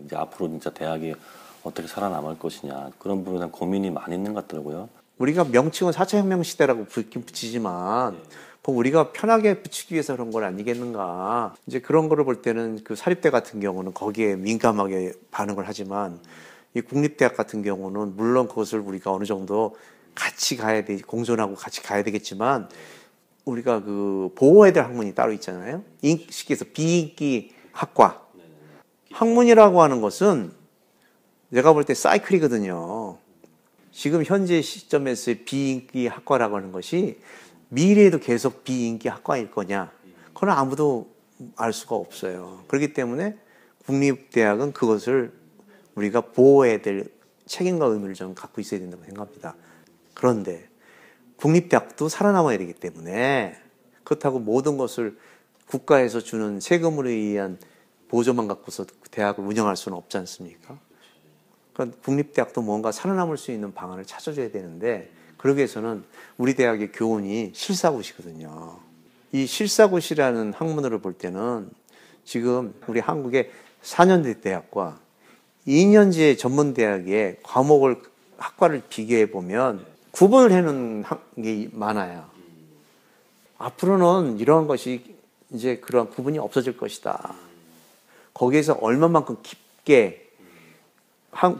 이제 앞으로 진짜 대학이 어떻게 살아남을 것이냐 그런 부분에 대한 고민이 많이 있는 것 같더라고요. 우리가 명칭은 4차 혁명 시대라고 붙이지만 우리가 편하게 붙이기 위해서 그런 건 아니겠는가. 이제 그런 거를 볼 때는 그 사립대 같은 경우는 거기에 민감하게 반응을 하지만 이 국립대학 같은 경우는 물론 그것을 우리가 어느 정도 같이 가야 돼, 공존하고 같이 가야 되겠지만 우리가 그 보호해야 될 학문이 따로 있잖아요. 쉽게 해서 비인기 학과. 학문이라고 하는 것은 내가 볼 때 사이클이거든요. 지금 현재 시점에서의 비인기 학과라고 하는 것이 미래에도 계속 비인기 학과일 거냐? 그건 아무도 알 수가 없어요. 그렇기 때문에 국립대학은 그것을 우리가 보호해야 될 책임과 의무를 좀 갖고 있어야 된다고 생각합니다. 그런데 국립대학도 살아남아야 되기 때문에 그렇다고 모든 것을 국가에서 주는 세금으로 의한 보조만 갖고서 대학을 운영할 수는 없지 않습니까? 그러니까 국립대학도 뭔가 살아남을 수 있는 방안을 찾아줘야 되는데 그러기 위해서는 우리 대학의 교훈이 실사고시거든요. 이 실사고시라는 학문으로 볼 때는 지금 우리 한국의 4년제 대학과 2년제 전문대학의 과목을 학과를 비교해 보면 구분을 해놓은 게 많아요. 앞으로는 이런 것이 이제 그런 구분이 없어질 것이다. 거기에서 얼마만큼 깊게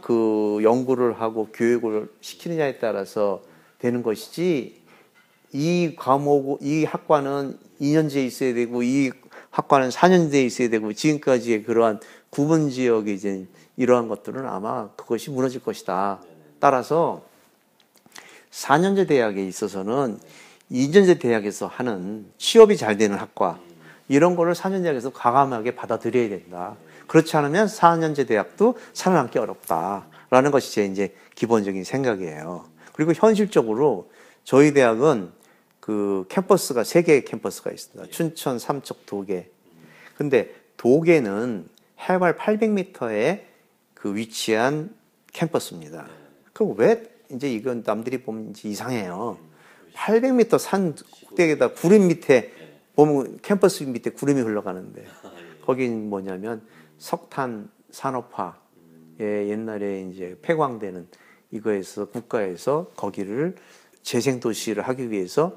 그 연구를 하고 교육을 시키느냐에 따라서 되는 것이지 이 과목, 이 학과는 2년제에 있어야 되고 이 학과는 4년제에 있어야 되고 지금까지의 그러한 구분 지역의 이제 이러한 것들은 아마 그것이 무너질 것이다. 따라서 4년제 대학에 있어서는 2년제 대학에서 하는 취업이 잘 되는 학과 이런 거를 4년제 대학에서 과감하게 받아들여야 된다. 그렇지 않으면 4년제 대학도 살아남기 어렵다라는 것이 제 이제 기본적인 생각이에요. 그리고 현실적으로 저희 대학은 그 캠퍼스가 3개의 캠퍼스가 있습니다. 춘천, 삼척, 도계. 근데 도계는 해발 800m에 그 위치한 캠퍼스입니다. 그럼 왜 이제 이건 남들이 보면 이제 이상해요. 800m 산 꼭대기에다 구름 밑에 보면 캠퍼스 밑에 구름이 흘러가는데 거긴 뭐냐면 석탄 산업화에 옛날에 이제 폐광되는 이거에서 국가에서 거기를 재생도시를 하기 위해서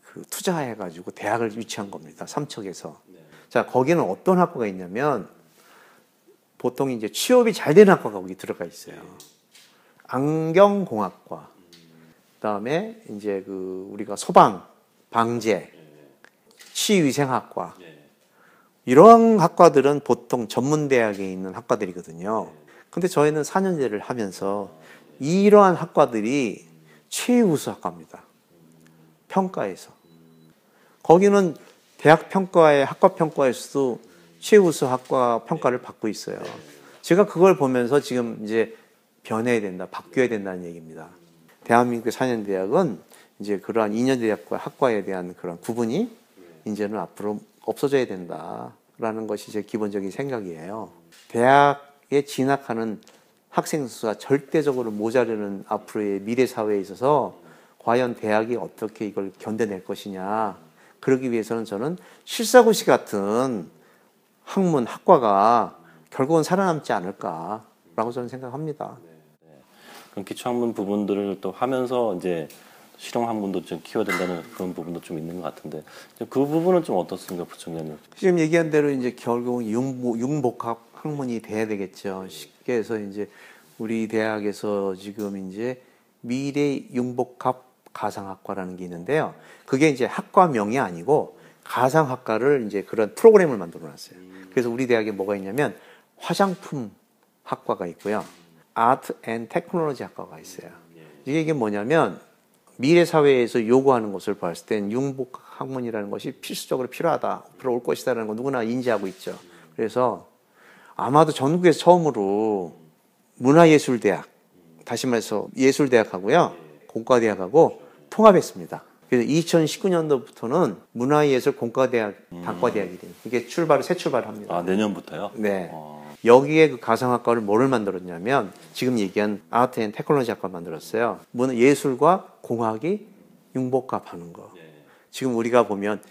그 투자해가지고 대학을 유치한 겁니다. 삼척에서. 자, 거기는 어떤 학과가 있냐면 보통 이제 취업이 잘 되는 학과가 거기 들어가 있어요. 안경공학과. 그다음에 이제 그 우리가 소방, 방재, 치위생학과. 이런 학과들은 보통 전문대학에 있는 학과들이거든요. 근데 저희는 4년제를 하면서 이러한 학과들이 최우수 학과입니다. 평가에서. 거기는 대학 평가에, 학과 평가에서도 최우수 학과 평가를 받고 있어요. 제가 그걸 보면서 지금 이제 변해야 된다, 바뀌어야 된다는 얘기입니다. 대한민국의 4년대학은 이제 그러한 2년대학과 학과에 대한 그런 구분이 이제는 앞으로 없어져야 된다라는 것이 제 기본적인 생각이에요. 대학에 진학하는 학생 수가 절대적으로 모자르는 앞으로의 미래 사회에 있어서 과연 대학이 어떻게 이걸 견뎌낼 것이냐. 그러기 위해서는 저는 실사고시 같은 학문, 학과가 결국은 살아남지 않을까라고 저는 생각합니다. 그런 기초학문 부분들을 또 하면서 이제 실용학문도 좀 키워야 된다는 그런 부분도 좀 있는 것 같은데 그 부분은 좀 어떻습니까, 부총장님? 지금 얘기한 대로 이제 결국은 융복합 학문이 돼야 되겠죠. 쉽게 해서 이제 우리 대학에서 지금 이제 미래 융복합 가상학과라는 게 있는데요. 그게 이제 학과명이 아니고 가상학과를 이제 그런 프로그램을 만들어 놨어요. 그래서 우리 대학에 뭐가 있냐면 화장품 학과가 있고요. 아트 앤 테크놀로지 학과가 있어요. 이게 뭐냐면 미래 사회에서 요구하는 것을 봤을 땐 융복 학문이라는 것이 필수적으로 필요하다. 앞으로 올 것이다라는 거 누구나 인지하고 있죠. 그래서 아마도 전국에서 처음으로 문화예술대학, 다시 말해서 예술대학하고요, 공과대학하고 통합했습니다. 그래서 2019년도부터는 문화예술 공과대학, 단과대학이 돼요. 이게 새 출발을 합니다. 아, 내년부터요? 네. 여기에 그 가상학과를 뭐를 만들었냐면 지금 얘기한 아트 앤 테크놀로지 학과를 만들었어요. 예술과 공학이 융복합하는 거. 지금 우리가 보면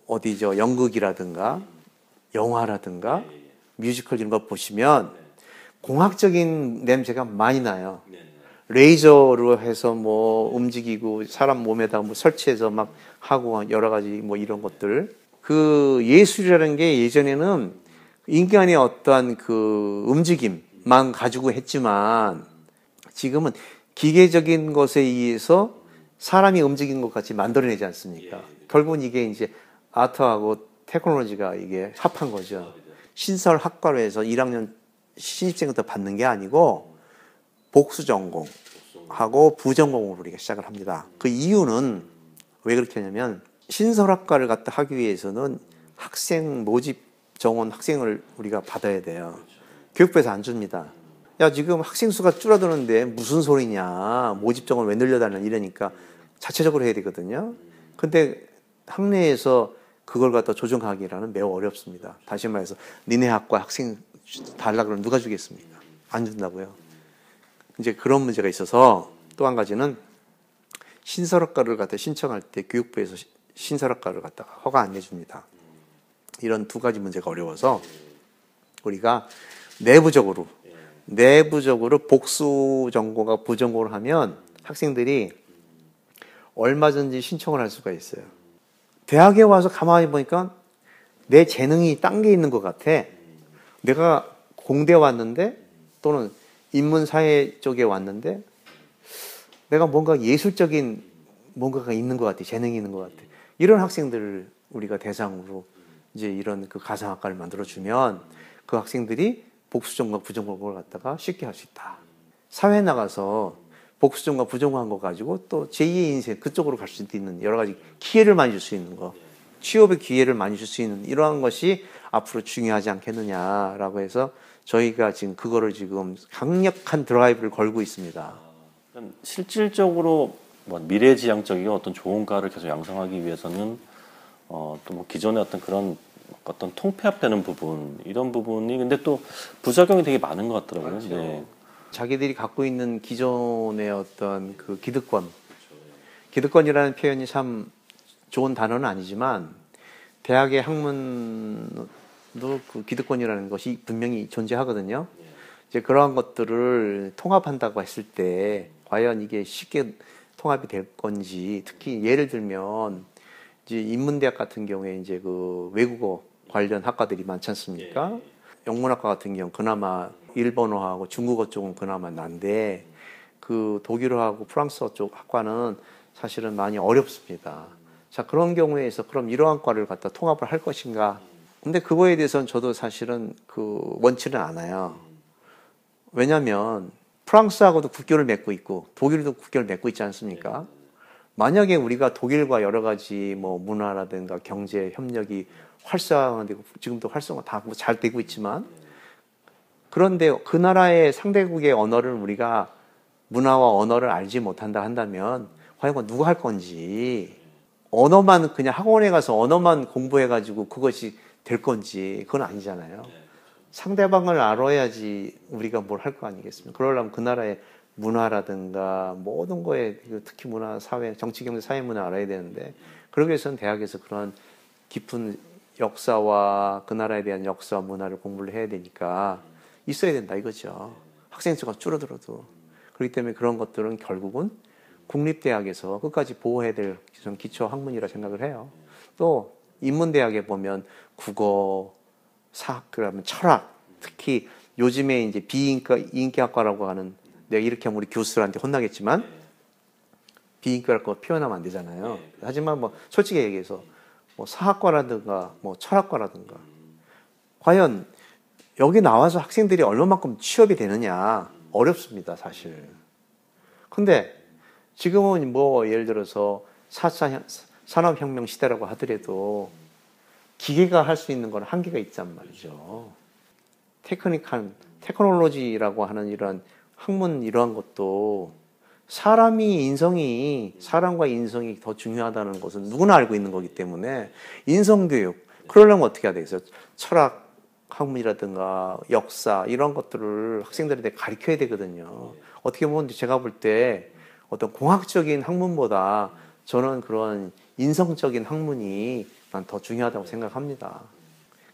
어디죠? 연극이라든가 영화라든가 뮤지컬 이런 거 보시면 공학적인 냄새가 많이 나요. 레이저로 해서 뭐 움직이고 사람 몸에다 뭐 설치해서 막 하고 여러 가지 뭐 이런 것들. 그 예술이라는 게 예전에는 인간의 어떠한 그 움직임만 가지고 했지만 지금은 기계적인 것에 의해서 사람이 움직이는 것 같이 만들어내지 않습니까? 결국은 이게 이제 아트하고 테크놀로지가 이게 합한 거죠. 신설학과로 해서 1학년 신입생부터 받는 게 아니고 복수 전공하고 부전공으로 우리가 시작을 합니다. 그 이유는 왜 그렇게 하냐면 신설학과를 갖다 하기 위해서는 학생 모집 정원 학생을 우리가 받아야 돼요. 교육부에서 안 줍니다. 야, 지금 학생 수가 줄어드는데 무슨 소리냐. 모집 정원 왜 늘려달라 이러니까 자체적으로 해야 되거든요. 근데 학내에서 그걸 갖다 조정하기라는 매우 어렵습니다. 다시 말해서 니네 학과 학생 달라 그러면 누가 주겠습니까? 안 준다고요. 이제 그런 문제가 있어서 또 한 가지는 신설학과를 갖다 신청할 때 교육부에서 신설학과를 갖다가 허가 안 내줍니다. 이런 두 가지 문제가 어려워서 우리가 내부적으로 복수 전공과 부전공을 하면 학생들이 얼마든지 신청을 할 수가 있어요. 대학에 와서 가만히 보니까 내 재능이 딴 게 있는 것 같아. 내가 공대 왔는데 또는 인문사회 쪽에 왔는데 내가 뭔가 예술적인 뭔가가 있는 것 같아. 재능이 있는 것 같아. 이런 학생들을 우리가 대상으로 이제 이런 그 가상학과를 만들어주면 그 학생들이 복수전공과 부전공을 갖다가 쉽게 할 수 있다. 사회에 나가서 복수전공과 부전공한 거 가지고 또 제2의 인생 그쪽으로 갈 수 있는 여러 가지 기회를 많이 줄 수 있는 거. 취업의 기회를 많이 줄 수 있는 이러한 것이 앞으로 중요하지 않겠느냐라고 해서 저희가 지금 그거를 지금 강력한 드라이브를 걸고 있습니다. 실질적으로 뭐 미래지향적이고 어떤 좋은 과를 계속 양성하기 위해서는 또 뭐 기존의 어떤 그런 어떤 통폐합되는 부분 이런 부분이 근데 또 부작용이 되게 많은 것 같더라고요. 그렇죠. 네. 자기들이 갖고 있는 기존의 어떤 그 기득권이라는 표현이 참 좋은 단어는 아니지만 대학의 학문도 그 기득권이라는 것이 분명히 존재하거든요. 이제 그러한 것들을 통합한다고 했을 때 과연 이게 쉽게 통합이 될 건지 특히 예를 들면 이제 인문대학 같은 경우에 이제 그 외국어 관련 학과들이 많지 않습니까? 영문학과 같은 경우 그나마 일본어하고 중국어 쪽은 그나마 난데 그 독일어하고 프랑스어 쪽 학과는 사실은 많이 어렵습니다. 자, 그런 경우에서 그럼 이러한 과를 갖다 통합을 할 것인가? 근데 그거에 대해서는 저도 사실은 그 원치는 않아요. 왜냐하면 프랑스하고도 국교를 맺고 있고 독일도 국교를 맺고 있지 않습니까? 만약에 우리가 독일과 여러 가지 뭐 문화라든가 경제 협력이 활성화되고 지금도 활성화 다 잘 되고 있지만 그런데 그 나라의 상대국의 언어를 우리가 문화와 언어를 알지 못한다 한다면 과연 누가 할 건지 언어만 그냥 학원에 가서 언어만 공부해가지고 그것이 될 건지 그건 아니잖아요. 상대방을 알아야지 우리가 뭘 할 거 아니겠습니까? 그러려면 그 나라의 문화라든가 모든 거에 특히 문화, 사회, 정치, 경제, 사회 문화 알아야 되는데 그러기 위해서는 대학에서 그런 깊은 역사와 그 나라에 대한 역사와 문화를 공부를 해야 되니까 있어야 된다 이거죠. 학생 수가 줄어들어도. 그렇기 때문에 그런 것들은 결국은 국립대학에서 끝까지 보호해야 될 기초 학문이라 생각을 해요. 또 인문대학에 보면 국어, 사학, 그러면 철학, 특히 요즘에 이제 비인기학과라고 하는 내가 이렇게 하면 우리 교수들한테 혼나겠지만 비인기학과 표현하면 안 되잖아요. 하지만 뭐 솔직히 얘기해서 뭐 사학과라든가 뭐 철학과라든가 과연 여기 나와서 학생들이 얼마만큼 취업이 되느냐 어렵습니다 사실. 근데 지금은 뭐 예를 들어서 4차 산업혁명 시대라고 하더라도 기계가 할 수 있는 건 한계가 있단 말이죠. 테크놀로지라고 하는 이런 학문 이러한 것도 사람과 인성이 더 중요하다는 것은 누구나 알고 있는 거기 때문에 인성교육, 그러려면 어떻게 해야 되겠어요? 철학, 학문이라든가 역사 이런 것들을 학생들한테 가르쳐야 되거든요. 어떻게 보면 제가 볼 때 어떤 공학적인 학문보다 저는 그런 인성적인 학문이 난 더 중요하다고 생각합니다.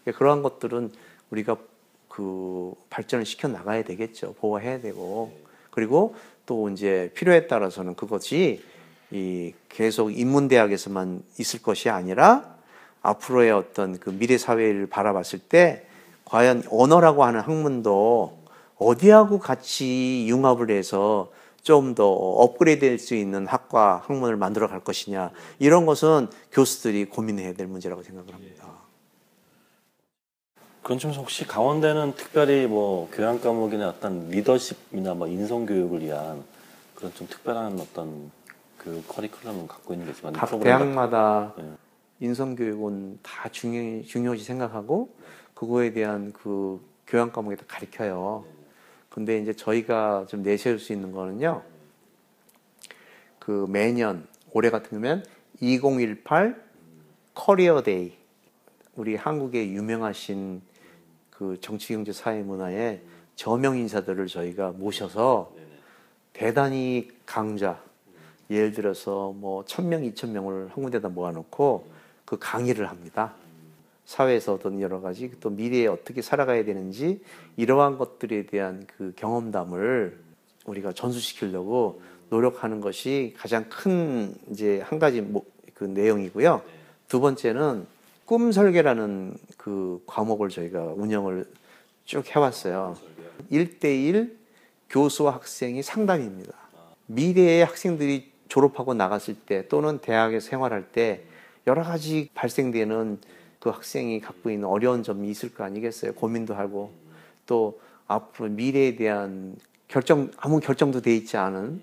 그러한 것들은 우리가 그 발전을 시켜 나가야 되겠죠. 보호해야 되고. 그리고 또 이제 필요에 따라서는 그것이 이 계속 인문대학에서만 있을 것이 아니라 앞으로의 어떤 그 미래 사회를 바라봤을 때 과연 언어라고 하는 학문도 어디하고 같이 융합을 해서 좀 더 업그레이드 될 수 있는 학과 학문을 만들어 갈 것이냐, 이런 것은 교수들이 고민해야 될 문제라고 생각을 합니다. 그런 점에서 혹시 강원대는 특별히 뭐 교양 과목이나 어떤 리더십이나 뭐 인성 교육을 위한 그런 좀 특별한 어떤 그 커리큘럼을 갖고 있는 게 있지만 각 대학마다 인성 교육은 다 중요시 생각하고 그거에 대한 그 교양 과목에 다 가르쳐요. 근데 이제 저희가 좀 내세울 수 있는 거는요, 그 매년 올해 같은 경우면 2018 커리어 데이, 우리 한국의 유명하신 그 정치, 경제, 사회, 문화의 저명 인사들을 저희가 모셔서 대단히 강좌, 예를 들어서 뭐 1000명, 2000명을 한 군데다 모아놓고 그 강의를 합니다. 사회에서 어떤 여러 가지 또 미래에 어떻게 살아가야 되는지 이러한 것들에 대한 그 경험담을 우리가 전수시키려고 노력하는 것이 가장 큰 이제 한 가지 그 내용이고요. 두 번째는 꿈 설계라는 그 과목을 저희가 운영을 쭉 해왔어요. 1대1 교수와 학생이 상담입니다. 미래의 학생들이 졸업하고 나갔을 때 또는 대학에 생활할 때 여러 가지 발생되는 그 학생이 갖고 있는 어려운 점이 있을 거 아니겠어요. 고민도 하고 또 앞으로 미래에 대한 아무 결정도 돼 있지 않은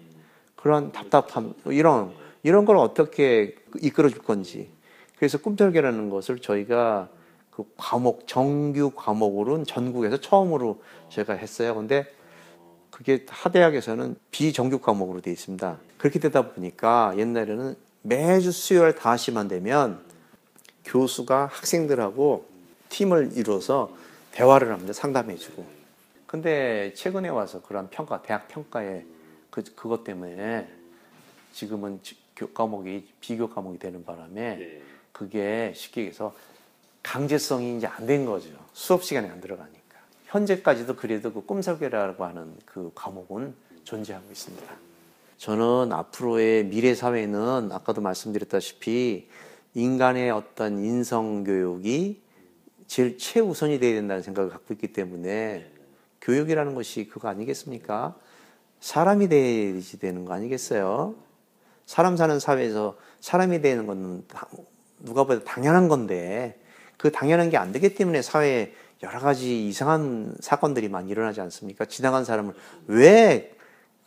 그런 답답함, 이런 걸 어떻게 이끌어 줄 건지. 그래서 꿈설계라는 것을 저희가 그 과목, 정규 과목으로는 전국에서 처음으로 저희가 했어요. 근데 그게 하대학에서는 비정규 과목으로 되어 있습니다. 그렇게 되다 보니까 옛날에는 매주 수요일 5시만 되면 교수가 학생들하고 팀을 이루어서 대화를 합니다. 상담해주고. 근데 최근에 와서 그런 평가, 대학 평가에 그것 때문에 지금은 과목이 비교 과목이 되는 바람에 그게 쉽게 얘기해서 강제성이 이제 안 된 거죠. 수업 시간에 안 들어가니까. 현재까지도 그래도 그 꿈설계라고 하는 그 과목은 존재하고 있습니다. 저는 앞으로의 미래 사회는 아까도 말씀드렸다시피 인간의 어떤 인성 교육이 제일 최우선이 돼야 된다는 생각을 갖고 있기 때문에 교육이라는 것이 그거 아니겠습니까? 사람이 돼야지 되는 거 아니겠어요? 사람 사는 사회에서 사람이 되는 건 누가 봐도 당연한 건데 그 당연한 게 안 되기 때문에 사회에 여러 가지 이상한 사건들이 많이 일어나지 않습니까? 지나간 사람을 왜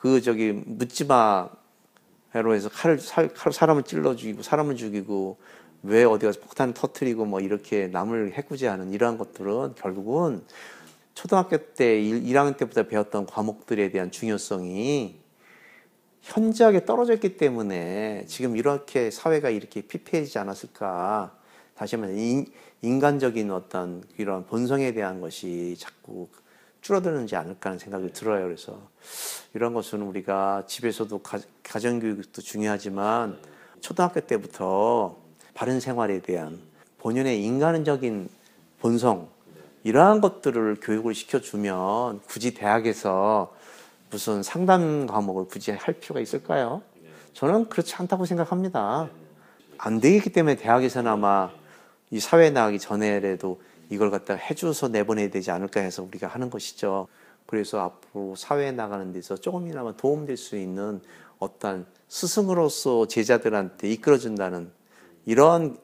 묻지마 회로 해서 사람을 찔러 죽이고 사람을 죽이고 왜 어디 가서 폭탄을 터뜨리고 뭐 이렇게 남을 해코지하는 이러한 것들은 결국은 초등학교 때 1학년 때부터 배웠던 과목들에 대한 중요성이 현저하게 떨어져 있기 때문에 지금 이렇게 사회가 이렇게 피폐해지지 않았을까. 다시 말해 인간적인 어떤 이런 본성에 대한 것이 자꾸 줄어드는지 않을까 하는 생각이 들어요. 그래서 이런 것은 우리가 집에서도 가정교육도 중요하지만 초등학교 때부터 바른 생활에 대한 본연의 인간적인 본성, 이러한 것들을 교육을 시켜주면 굳이 대학에서 무슨 상담 과목을 굳이 할 필요가 있을까요? 저는 그렇지 않다고 생각합니다. 안 되기 때문에 대학에서는 아마 이 사회에 나가기 전에라도 이걸 갖다가 해줘서 내보내야 되지 않을까 해서 우리가 하는 것이죠. 그래서 앞으로 사회에 나가는 데서 조금이나마 도움될 수 있는 어떤 스승으로서 제자들한테 이끌어준다는 이런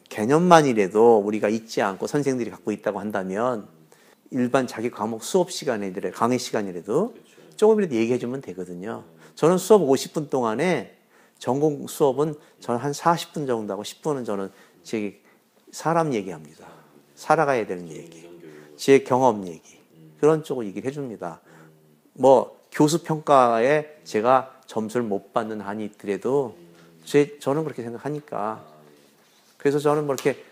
개념만이라도 우리가 잊지 않고 선생들이 갖고 있다고 한다면 일반 자기 과목 수업 시간이라도 강의 시간이라도 조금이라도 얘기해 주면 되거든요. 저는 수업 50분 동안에 전공 수업은 저는 한 40분 정도 하고 10분은 저는 제 사람 얘기합니다. 살아가야 되는 얘기, 제 경험 얘기, 그런 쪽을 얘기를 해줍니다. 뭐 교수 평가에 제가 점수를 못 받는 한이 있더라도 저는 그렇게 생각하니까. 그래서 저는 뭐 이렇게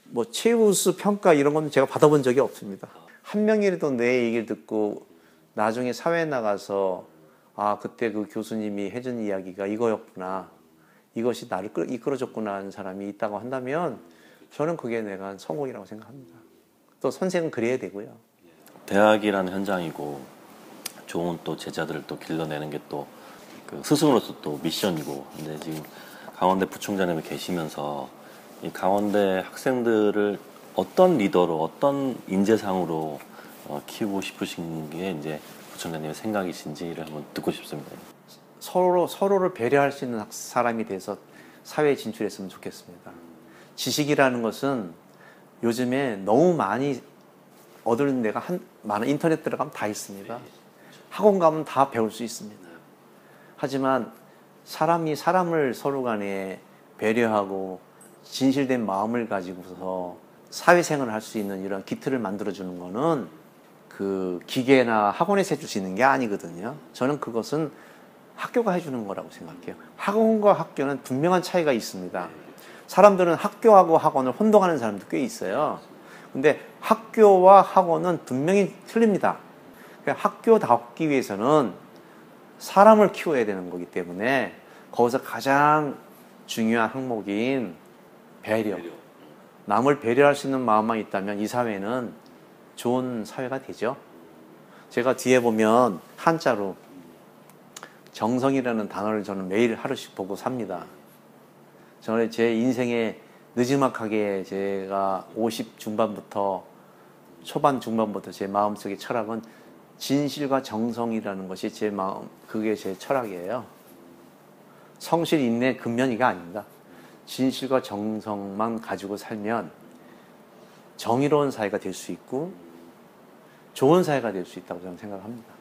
뭐 최우수 평가 이런 건 제가 받아본 적이 없습니다. 한 명이라도 내 얘기를 듣고 나중에 사회에 나가서 아 그때 그 교수님이 해준 이야기가 이거였구나, 이것이 나를 이끌어줬구나 하는 사람이 있다고 한다면 저는 그게 내가 성공이라고 생각합니다. 또 선생은 그래야 되고요. 대학이라는 현장이고 좋은 또 제자들을 또 길러내는 게 또 그 스승으로서 또 미션이고, 근데 지금 강원대 부총장님이 계시면서 이 강원대 학생들을 어떤 리더로, 어떤 인재상으로 키우고 싶으신 게 이제 부총장님의 생각이신지를 한번 듣고 싶습니다. 서로를 배려할 수 있는 사람이 돼서 사회에 진출했으면 좋겠습니다. 지식이라는 것은 요즘에 너무 많이 얻는 데가 많은 인터넷 들어가면 다 있습니다. 학원 가면 다 배울 수 있습니다. 하지만 사람이 사람을 서로 간에 배려하고 진실된 마음을 가지고서 사회생활을 할 수 있는 이런 기틀을 만들어주는 거는 그 기계나 학원에서 해줄 수 있는 게 아니거든요. 저는 그것은 학교가 해주는 거라고 생각해요. 학원과 학교는 분명한 차이가 있습니다. 사람들은 학교하고 학원을 혼동하는 사람도 꽤 있어요. 근데 학교와 학원은 분명히 틀립니다. 학교답기 위해서는 사람을 키워야 되는 거기 때문에 거기서 가장 중요한 항목인 배려. 남을 배려할 수 있는 마음만 있다면 이 사회는 좋은 사회가 되죠. 제가 뒤에 보면 한자로 정성이라는 단어를 저는 매일 하루씩 보고 삽니다. 저는 제 인생에 느지막하게 제가 50 중반부터 초반 중반부터 제 마음속의 철학은 진실과 정성이라는 것이 제 마음, 그게 제 철학이에요. 성실, 인내, 근면이가 아닙니다. 진실과 정성만 가지고 살면 정의로운 사회가 될 수 있고 좋은 사회가 될 수 있다고 저는 생각합니다.